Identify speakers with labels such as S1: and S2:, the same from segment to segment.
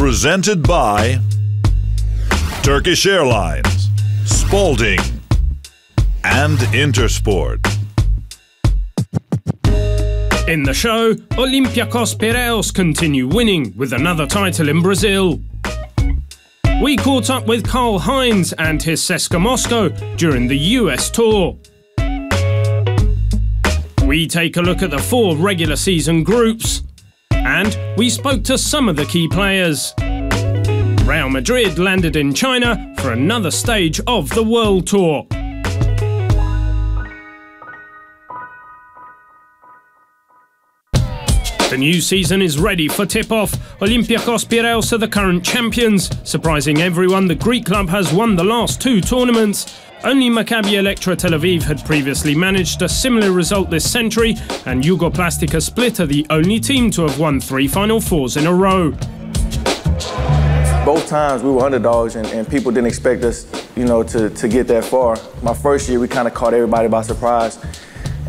S1: presented by Turkish Airlines, Spalding, and Intersport.
S2: In the show, Olympiacos Piraeus continue winning with another title in Brazil. We caught up with Hines and his CSKA Moscow during the US tour. We take a look at the 4 regular season groups. And we spoke to some of the key players. Real Madrid landed in China for another stage of the World Tour. The new season is ready for tip-off. Olympiacos Piraeus are the current champions. Surprising everyone, the Greek club has won the last 2 tournaments. Only Maccabi Electra Tel Aviv had previously managed a similar result this century, and Jugoplastika Split are the only team to have won 3 Final Fours in a row.
S3: Both times we were underdogs and people didn't expect us, to get that far. My first year we kind of caught everybody by surprise.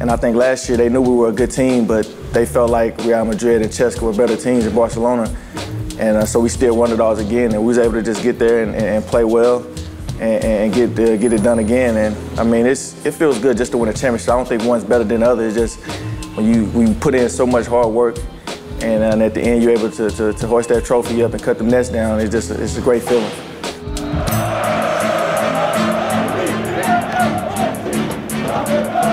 S3: And I think last year they knew we were a good team, but they felt like Real Madrid and CSKA were better teams than Barcelona. And so we still were underdogs again, and we was able to just get there and play well and get it done again. And I mean, it feels good just to win a championship. I don't think one's better than the other. It's just when you put in so much hard work, and at the end you're able to hoist that trophy up and cut the nets down. It's a great feeling.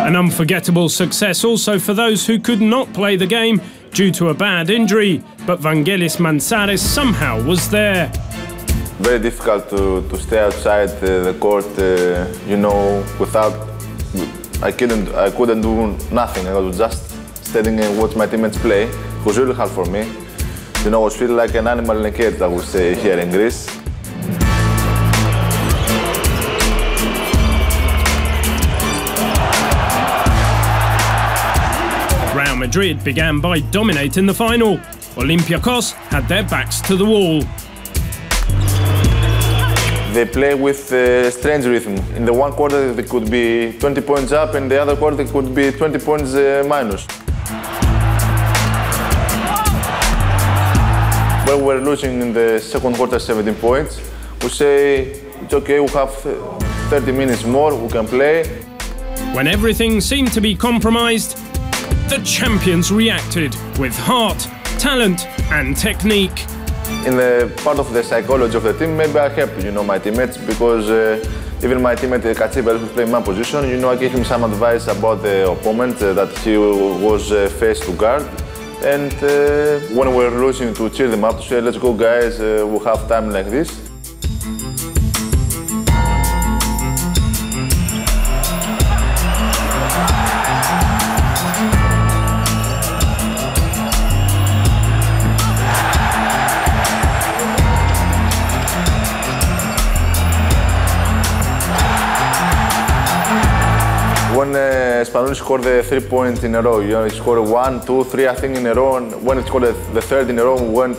S2: An unforgettable success also for those who could not play the game due to a bad injury, but Vangelis Mansares somehow was there.
S4: Very difficult to stay outside the court, I couldn't do nothing. I was just standing and watch my teammates play. It was really hard for me. I was feeling like an animal in a cage, I would say, here in Greece.
S2: Real Madrid began by dominating the final. Olympiacos had their backs to the wall.
S4: They play with a strange rhythm. In the one quarter they could be 20 points up, and the other quarter they could be 20 points minus. When we're losing in the second quarter 17 points, we say, it's okay, we have 30 minutes more, we can play.
S2: When everything seemed to be compromised, the champions reacted with heart, talent and technique.
S4: In the part of the psychology of the team, maybe I help, my teammates, because even my teammate Katsiba, who played my position, I gave him some advice about the opponent that he was faced to guard. And when we were losing, to cheer them up, to say, let's go guys, we'll have time like this. When Spanoulis scored the 3 points in a row, he scored 1, 2, 3, I think in a row. And when he scored the third in a row, we went,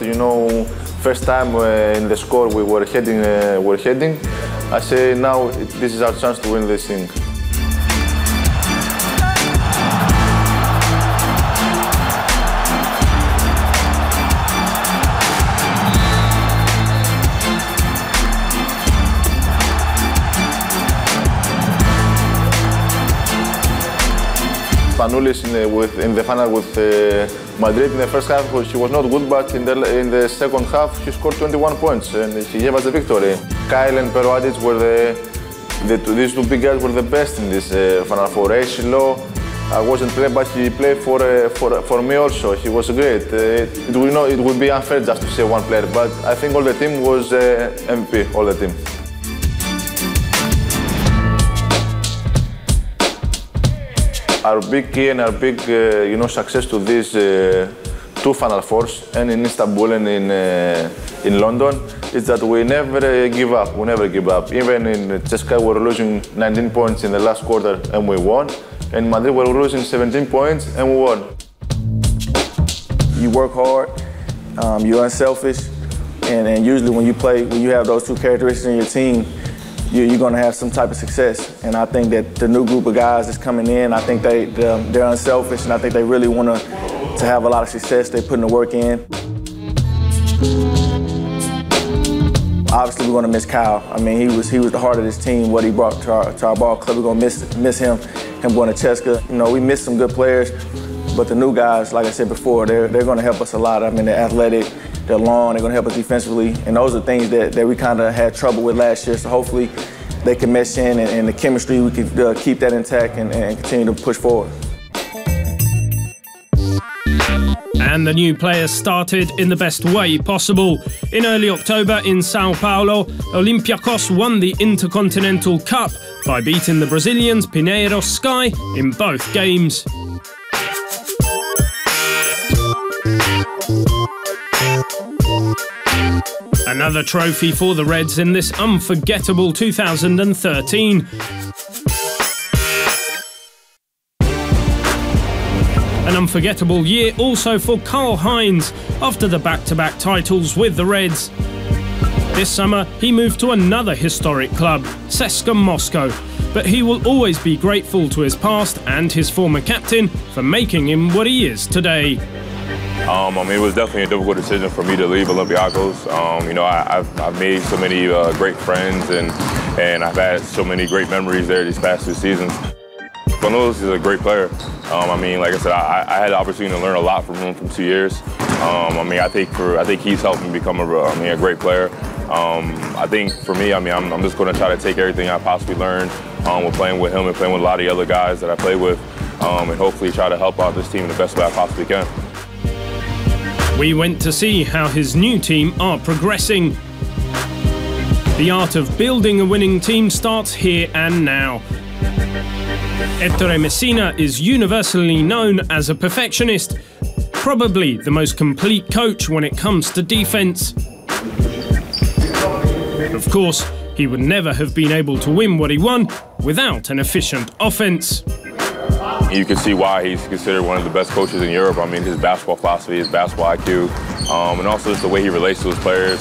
S4: first time in the score we were heading. I say now this is our chance to win this thing. Spanoulis in the final with Madrid in the first half, he was not good, but in the second half he scored 21 points and he gave us the victory. Kyle and Perouadic were these 2 big guys were the best in this Final Four. Shilo, I wasn't playing, but he played for me also. He was great. It would be unfair just to say one player, but I think all the team was MVP, all the team. Our big key and our big success to these 2 Final Fours, and in Istanbul and in London, is that we never give up. We never give up. Even in CSKA, we were losing 19 points in the last quarter and we won. And Madrid, we were losing 17 points and we won.
S3: You work hard, you're unselfish, and usually when you have those 2 characteristics in your team, you're going to have some type of success. And I think that the new group of guys that's coming in, I think they're unselfish, and I think they really want to have a lot of success. They're putting the work in. Obviously, we're going to miss Kyle. I mean, he was the heart of this team, what he brought to our ball club. We're going to miss him going to CSKA. You know, we missed some good players, but the new guys, like I said before, they're going to help us a lot. I mean, they're athletic, they're long, they're going to help us defensively, and those are things that we kind of had trouble with last year. So hopefully they can mesh in, and the chemistry, we can keep that intact and continue to push forward.
S2: And the new players started in the best way possible. In early October in Sao Paulo, Olympiacos won the Intercontinental Cup by beating the Brazilians Pinheiro Sky in both games. Another trophy for the Reds in this unforgettable 2013. An unforgettable year also for Hines after the back-to-back titles with the Reds. This summer, he moved to another historic club, CSKA Moscow, but he will always be grateful to his past and his former captain for making him what he is today.
S5: I mean, it was definitely a difficult decision for me to leave Olympiacos. You know, I've made so many great friends, and I've had so many great memories there these past 2 seasons. He's a great player. I mean, like I said, I had the opportunity to learn a lot from him from 2 years. I mean, I think he's helped me become a great player. I think for me, I mean, I'm just going to try to take everything I possibly learned with playing with him and playing with a lot of the other guys that I play with, and hopefully try to help out this team in the best way I possibly can.
S2: We went to see how his new team are progressing. The art of building a winning team starts here and now. Ettore Messina is universally known as a perfectionist, probably the most complete coach when it comes to defense. Of course, he would never have been able to win what he won without an efficient offense.
S5: You can see why he's considered one of the best coaches in Europe. I mean, his basketball philosophy, his basketball IQ, and also just the way he relates to his players.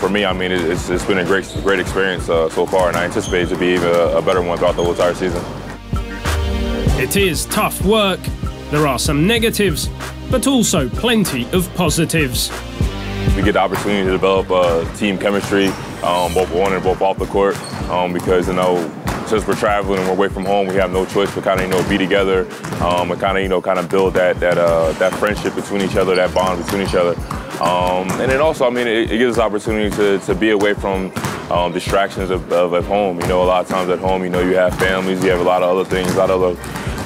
S5: For me, I mean, it's been a great experience so far, and I anticipate it to be even a better one throughout the whole entire season.
S2: It is tough work. There are some negatives, but also plenty of positives.
S5: We get the opportunity to develop team chemistry, both on and both off the court, because, you know, since we're traveling and we're away from home, we have no choice but kind of, you know, be together and kind of build that friendship between each other, that bond between each other. And then also, I mean, it gives us opportunity to be away from distractions of at home. You know, a lot of times at home, you know, you have families, you have a lot of other things, a lot of other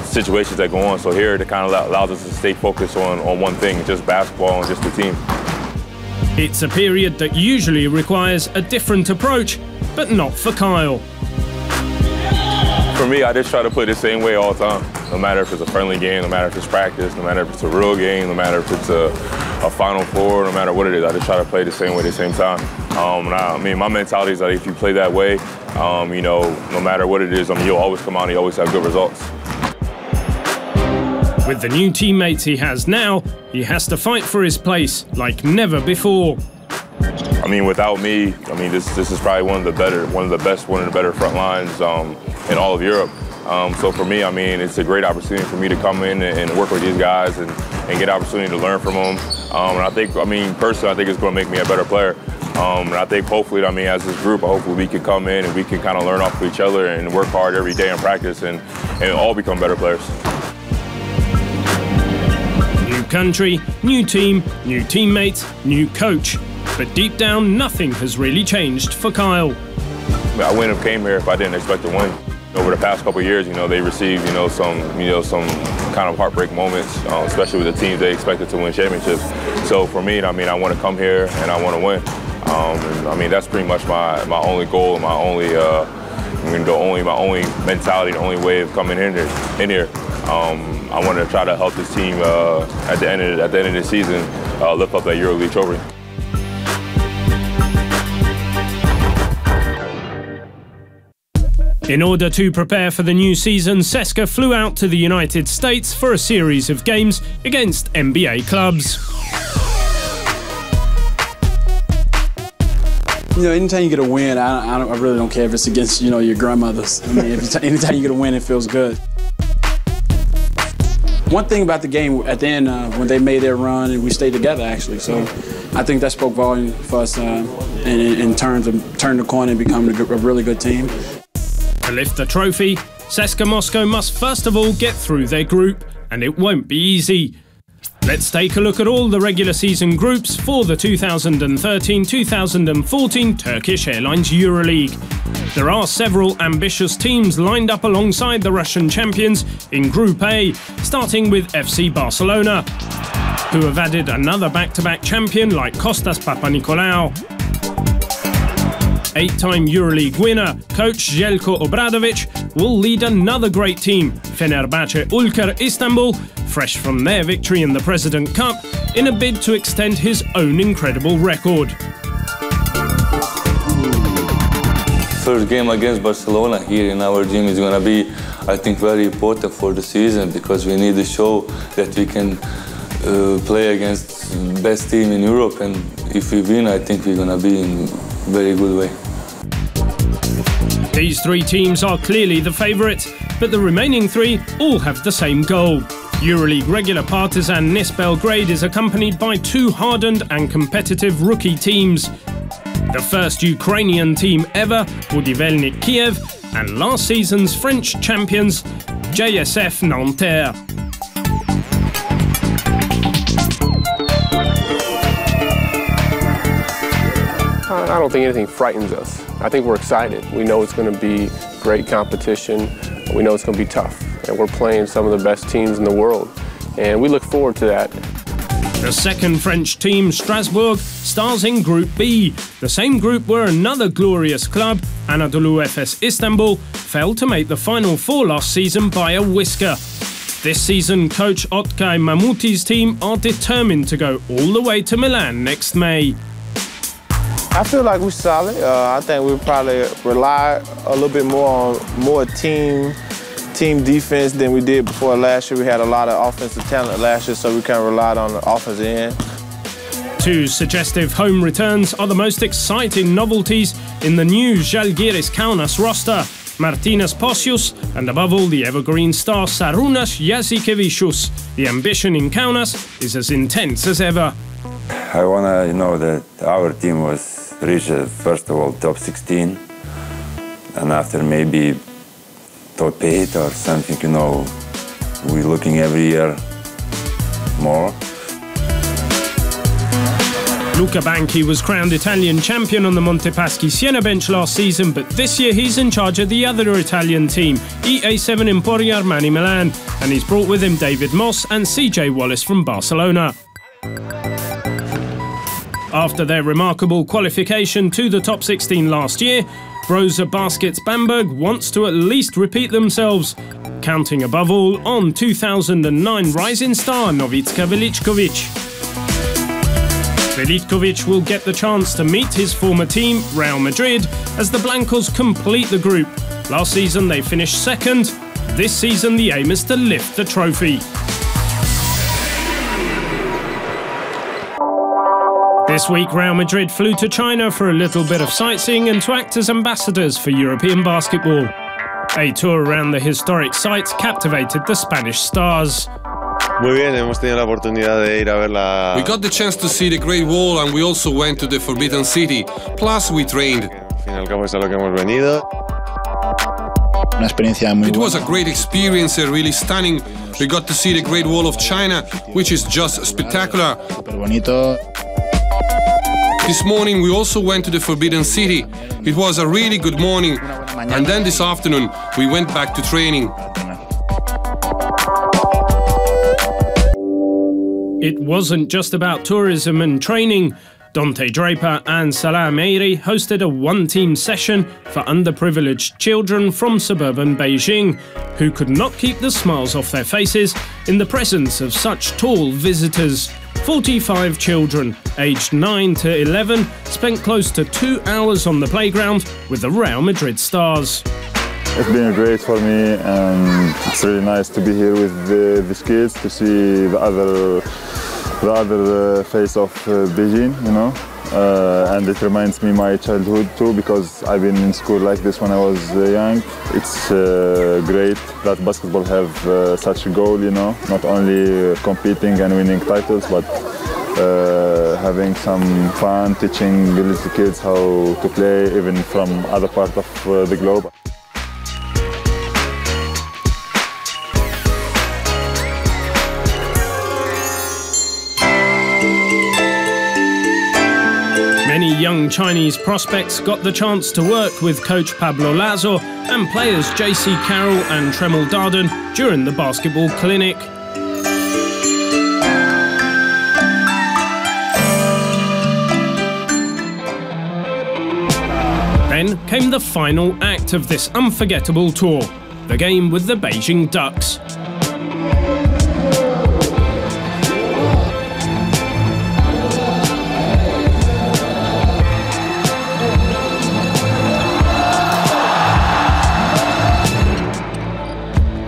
S5: situations that go on. So here, it kind of allows us to stay focused on one thing, just basketball and just the team.
S2: It's a period that usually requires a different approach, but not for Kyle.
S5: For me, I just try to play the same way all the time. No matter if it's a friendly game, no matter if it's practice, no matter if it's a real game, no matter if it's a Final Four, no matter what it is, I just try to play the same way at the same time. I mean, my mentality is that if you play that way, you know, no matter what it is, you'll always come out and you always have good results.
S2: With the new teammates he has now, he has to fight for his place like never before.
S5: I mean, without me, I mean, this is probably one of the better front lines in all of Europe. So for me, I mean, it's a great opportunity for me to come in and work with these guys and get an opportunity to learn from them. And I think, I mean, personally, I think it's going to make me a better player. And I think hopefully, I mean, as this group, hopefully we can come in and we can kind of learn off of each other and work hard every day in practice and all become better players.
S2: New country, new team, new teammates, new coach. But deep down, nothing has really changed for Kyle.
S5: I wouldn't have came here if I didn't expect to win. Over the past couple of years, you know, they received, some kind of heartbreak moments, especially with the teams they expected to win championships. So for me, I mean, I want to come here and I want to win. And I mean, that's pretty much my only goal and my only mentality, the only way of coming in here. I want to try to help this team at the end of the season lift up that Euroleague trophy.
S2: In order to prepare for the new season, CSKA flew out to the United States for a series of games against NBA clubs.
S6: You know, anytime you get a win, I really don't care if it's against, your grandmothers. I mean, anytime you get a win, it feels good. One thing about the game at the end, when they made their run and we stayed together, actually. So I think that spoke volume for us in terms of turning the corner and becoming a really good team.
S2: To lift the trophy, CSKA Moscow must first of all get through their group, and it won't be easy. Let's take a look at all the regular season groups for the 2013-2014 Turkish Airlines Euroleague. There are several ambitious teams lined up alongside the Russian champions in Group A, starting with FC Barcelona, who have added another back-to-back champion like Kostas Papanikolaou. Eight-time Euroleague winner, coach Željko Obradović, will lead another great team, Fenerbahce Ulker Istanbul, fresh from their victory in the President Cup, in a bid to extend his own incredible record.
S7: First game against Barcelona here in our gym is going to be, I think, very important for the season, because we need to show that we can play against the best team in Europe, and if we win, I think we're going to be in a very good way.
S2: These three teams are clearly the favourites, but the remaining three all have the same goal. Euroleague regular Partizan Nis Belgrade is accompanied by two hardened and competitive rookie teams. The first Ukrainian team ever, Budivelnik Kiev, and last season's French champions, JSF Nanterre.
S8: I don't think anything frightens us. I think we're excited. We know it's going to be great competition. We know it's going to be tough. And we're playing some of the best teams in the world. And we look forward to that.
S2: The second French team, Strasbourg, stars in Group B, the same group where another glorious club, Anadolu Efes Istanbul, failed to make the Final Four last season by a whisker. This season, coach Otkay Mamuti's team are determined to go all the way to Milan next May.
S9: I feel like we're solid. I think we'll probably rely a little bit more on team defense than we did before last year. We had a lot of offensive talent last year, so we kind of relied on the offensive end.
S2: Two suggestive home returns are the most exciting novelties in the new Žalgiris Kaunas roster. Martynas Posius and above all the evergreen star Šarūnas Jasikevičius. The ambition in Kaunas is as intense as ever.
S10: I want to know that our team was reached first of all top 16, and after maybe top 8 or something, you know, we're looking every year more.
S2: Luca Banchi was crowned Italian champion on the Montepaschi Siena bench last season, but this year he's in charge of the other Italian team, EA7 Emporio Armani Milan, and he's brought with him David Moss and CJ Wallace from Barcelona. After their remarkable qualification to the top 16 last year, Brose Baskets Bamberg wants to at least repeat themselves, counting above all on 2009 rising star Novica Velickovic. Velickovic will get the chance to meet his former team, Real Madrid, as the Blancos complete the group. Last season they finished second. This season the aim is to lift the trophy. This week, Real Madrid flew to China for a little bit of sightseeing and to act as ambassadors for European basketball. A tour around the historic sites captivated the Spanish stars.
S11: Muy bien, hemos tenido la oportunidad de ir a ver la...
S12: We got the chance to see the Great Wall, and we also went to the Forbidden City. Plus, we trained.
S11: Al fin y al cabo es a lo que hemos venido.
S12: Una experiencia muy buena. It was a great experience, really stunning. We got to see the Great Wall of China, which is just spectacular.
S6: Súper bonito.
S12: This morning we also went to the Forbidden City. It was a really good morning. And then this afternoon we went back to training.
S2: It wasn't just about tourism and training. Dante Draper and Salah Meiri hosted a one-team session for underprivileged children from suburban Beijing, who could not keep the smiles off their faces in the presence of such tall visitors. 45 children, aged 9 to 11, spent close to 2 hours on the playground with the Real Madrid stars.
S13: It's been great for me, and it's really nice to be here with these kids, to see the other the other face of Beijing, you know. And it reminds me my childhood too, because I've been in school like this when I was young. It's great that basketball have such a goal, you know, not only competing and winning titles, but having some fun, teaching little kids how to play, even from other parts of the globe.
S2: Many young Chinese prospects got the chance to work with coach Pablo Lazo and players J.C. Carroll and Tremel Darden during the basketball clinic. Then came the final act of this unforgettable tour, the game with the Beijing Ducks.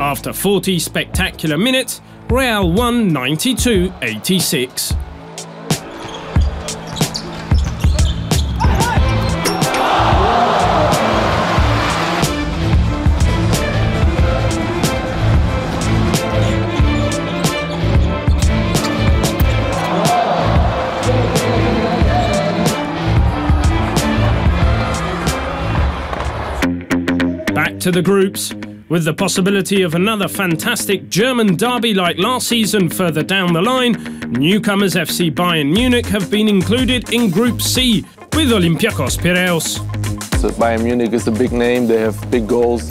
S2: After 40 spectacular minutes, Real won 92-86. Back to the groups, with the possibility of another fantastic German derby like last season further down the line. Newcomers FC Bayern Munich have been included in Group C with Olympiacos Piraeus.
S14: So Bayern Munich is a big name, they have big goals.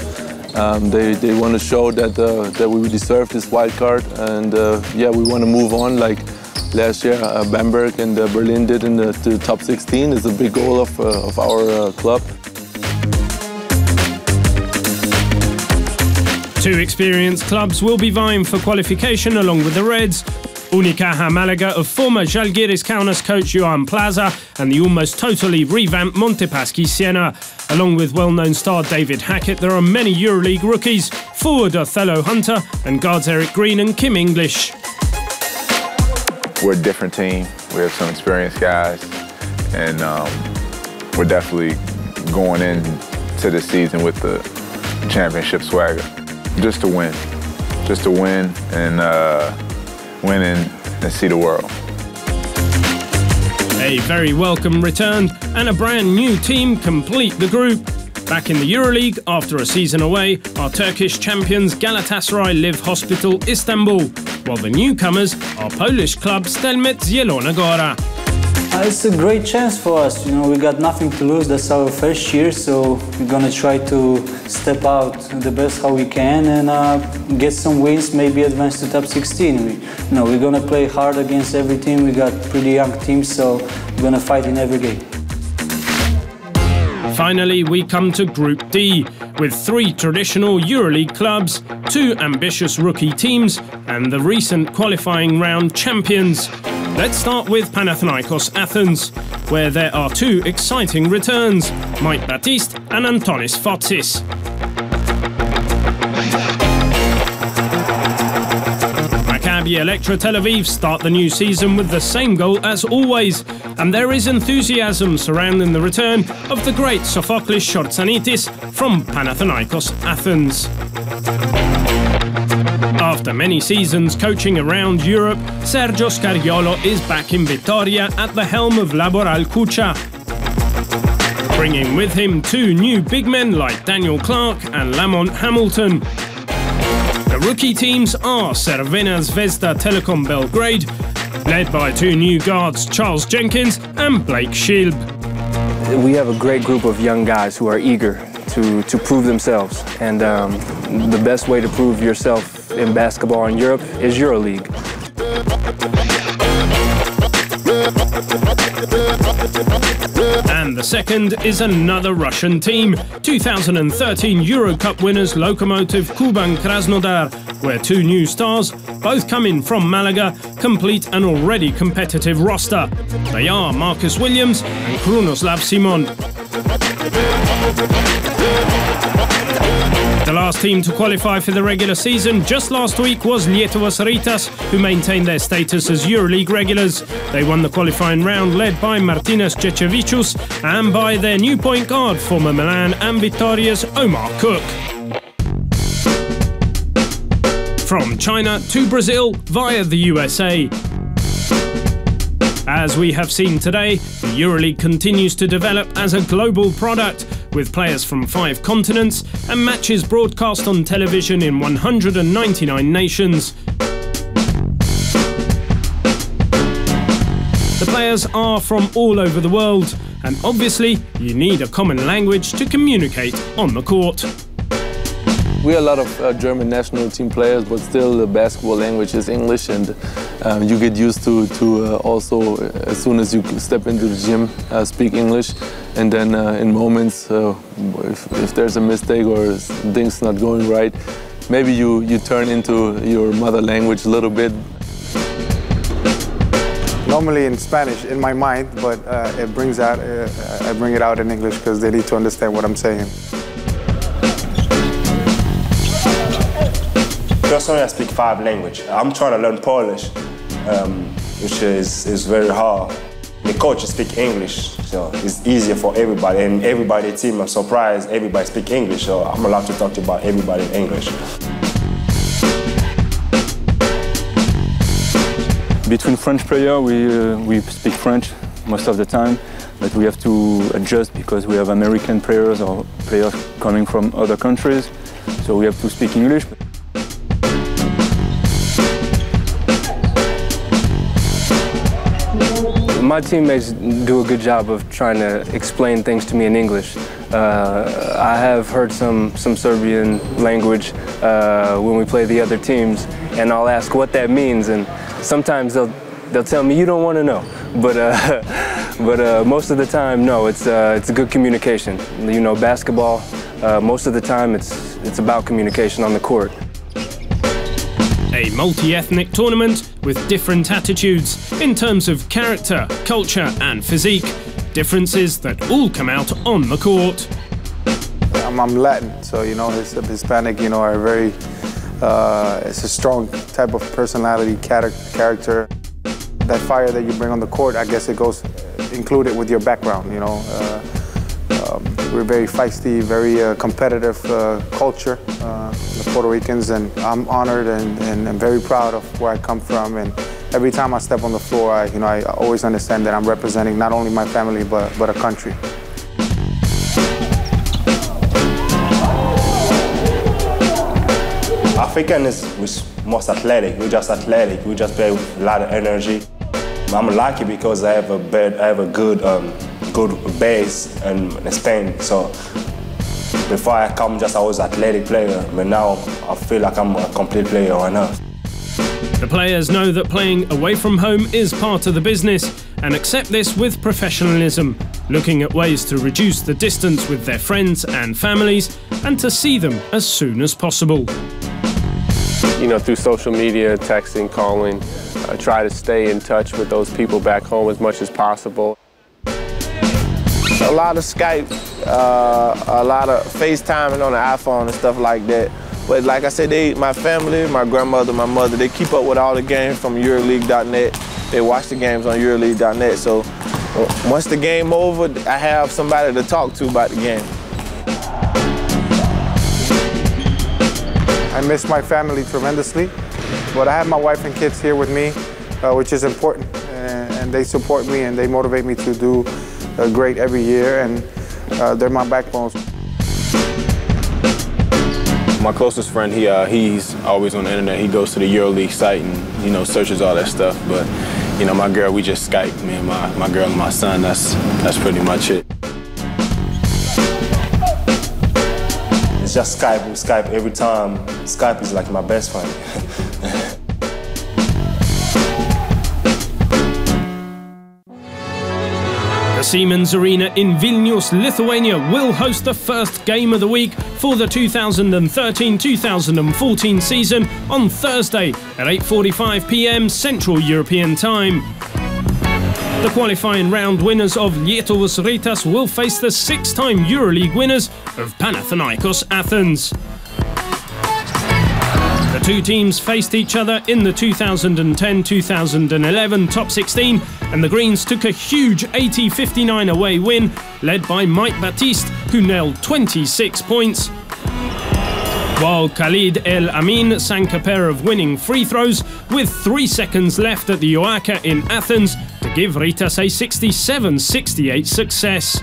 S14: They want to show that we deserve this wild card, and yeah, we want to move on like last year Bamberg and Berlin did in the top 16. Is a big goal of our club.
S2: Two experienced clubs will be vying for qualification along with the Reds. Unicaja Malaga of former Žalgiris Kaunas coach Johan Plaza and the almost totally revamped Montepaschi Siena. Along with well-known star David Hackett, there are many Euroleague rookies, forward Othello Hunter and guards Eric Green and Kim English.
S15: We're a different team. We have some experienced guys, and we're definitely going into the season with the championship swagger. Just to win and win and see the world.
S2: A very welcome return and a brand new team complete the group. Back in the Euroleague after a season away, our Turkish champions Galatasaray Live Hospital Istanbul, while the newcomers are Polish club Stelmet Zielona Góra.
S16: It's a great chance for us, you know, we got nothing to lose, that's our first year, so we're gonna try to step out the best how we can and get some wins, maybe advance to top 16. We're gonna play hard against every team, we got pretty young teams, so we're gonna fight in every game.
S2: Finally, we come to Group D, with 3 traditional Euroleague clubs, 2 ambitious rookie teams, and the recent qualifying round champions. Let's start with Panathinaikos Athens, where there are 2 exciting returns, Mike Baptiste and Antonis Fotsis. Maccabi Electra Tel Aviv start the new season with the same goal as always, and there is enthusiasm surrounding the return of the great Sophocles Shortsanitis from Panathinaikos Athens. After many seasons coaching around Europe, Sergio Scariolo is back in Vitoria at the helm of Laboral Cucha, bringing with him 2 new big men like Daniel Clark and Lamont Hamilton. The rookie teams are Cervena Zvezda Telekom Belgrade, led by 2 new guards Charles Jenkins and Blake Shilb.
S17: We have a great group of young guys who are eager to prove themselves, and the best way to prove yourself in basketball in Europe is Euroleague.
S2: And the second is another Russian team, 2013 Euro Cup winners Lokomotiv Kuban Krasnodar, where 2 new stars, both coming from Malaga, complete an already competitive roster. They are Marcus Williams and Krunoslav Simon. The last team to qualify for the regular season just last week was Lietuvos Rytas, who maintained their status as Euroleague regulars. They won the qualifying round led by Martynas Čečevičius and by their new point guard, former Milan and Vitoria's Omar Cook. From China to Brazil via the USA. As we have seen today, the Euroleague continues to develop as a global product, with players from 5 continents and matches broadcast on television in 199 nations. The players are from all over the world, and obviously you need a common language to communicate on the court.
S14: We are a lot of German national team players, but still the basketball language is English, and you get used to also, as soon as you step into the gym, speak English. And then in moments, if there's a mistake or things not going right, maybe you turn into your mother language a little bit.
S18: Normally in Spanish, in my mind, but it brings out, I bring it out in English because they need to understand what I'm saying.
S19: Personally, I speak 5 languages. I'm trying to learn Polish, which is very hard. The coaches speak English, so it's easier for everybody. And everybody team, I'm surprised everybody speak English, so I'm allowed to talk about everybody in English.
S17: Between French players, we speak French most of the time, but we have to adjust because we have American players or players coming from other countries, so we have to speak English. My teammates do a good job of trying to explain things to me in English. I have heard some Serbian language when we play the other teams, and I'll ask what that means, and sometimes they'll tell me you don't want to know. But most of the time, no. It's a good communication. You know, basketball. Most of the time, it's about communication on the court.
S2: A multi-ethnic tournament with different attitudes in terms of character, culture and physique. Differences that all come out on the court.
S18: I'm Latin, so you know, Hispanic, you know, are very, it's a strong type of personality, character. That fire that you bring on the court, I guess it goes included with your background, you know. We're very feisty, very competitive culture, the Puerto Ricans, and I'm honored and very proud of where I come from. And every time I step on the floor, I always understand that I'm representing not only my family but a country.
S19: African is most athletic. We're just athletic. We just play with a lot of energy. I'm lucky because I have a good base in Spain. So before I come, I was an athletic player, but now I feel like I'm a complete player right now.
S2: The players know that playing away from home is part of the business and accept this with professionalism, looking at ways to reduce the distance with their friends and families and to see them as soon as possible.
S8: You know, through social media, texting, calling, try to stay in touch with those people back home as much as possible.
S9: A lot of Skype, a lot of FaceTiming on the iPhone and stuff like that. But like I said, my family, my grandmother, my mother, they keep up with all the games from Euroleague.net. They watch the games on Euroleague.net. So once the game over, I have somebody to talk to about the game.
S18: I miss my family tremendously, but I have my wife and kids here with me, which is important. And they support me and they motivate me to do great every year, and they're my backbones.
S20: My closest friend, he's always on the internet. He goes to the Euroleague site and, you know, searches all that stuff. But, you know, my girl, we just Skype. Me and my girl and my son, that's pretty much it.
S19: It's just Skype. We Skype every time. Skype is like my best friend.
S2: The Siemens Arena in Vilnius, Lithuania will host the first game of the week for the 2013-2014 season on Thursday at 8:45 p.m. Central European Time. The qualifying round winners of Lietuvos Rytas will face the 6-time Euroleague winners of Panathinaikos Athens. The two teams faced each other in the 2010-2011 Top 16, and the Greens took a huge 80-59 away win, led by Mike Baptiste, who nailed 26 points. While Khalid El Amin sank a pair of winning free throws with 3 seconds left at the Oaca in Athens to give Ritas a 67-68 success.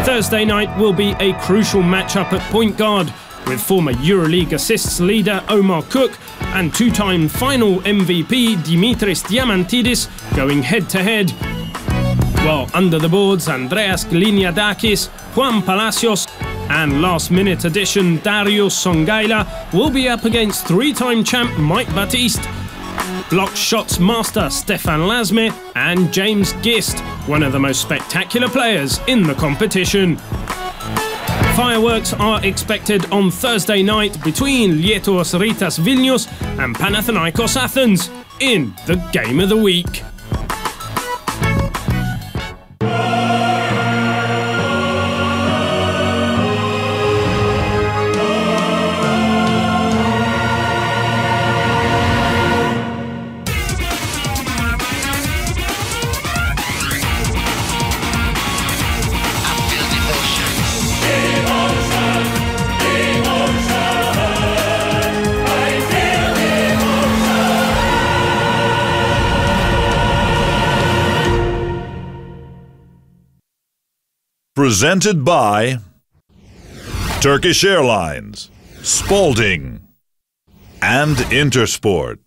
S2: Thursday night will be a crucial matchup at point guard, with former Euroleague assists leader Omar Cook and two-time final MVP Dimitris Diamantidis going head-to-head. While under the boards, Andreas Gliniadakis, Juan Palacios and last-minute addition Darius Songaila will be up against three-time champ Mike Baptiste, block shots master Stefan Lasme and James Gist, one of the most spectacular players in the competition. Fireworks are expected on Thursday night between Lietuvos Rytas Vilnius and Panathinaikos Athens in the Game of the Week.
S1: Presented by Turkish Airlines, Spalding, and Intersport.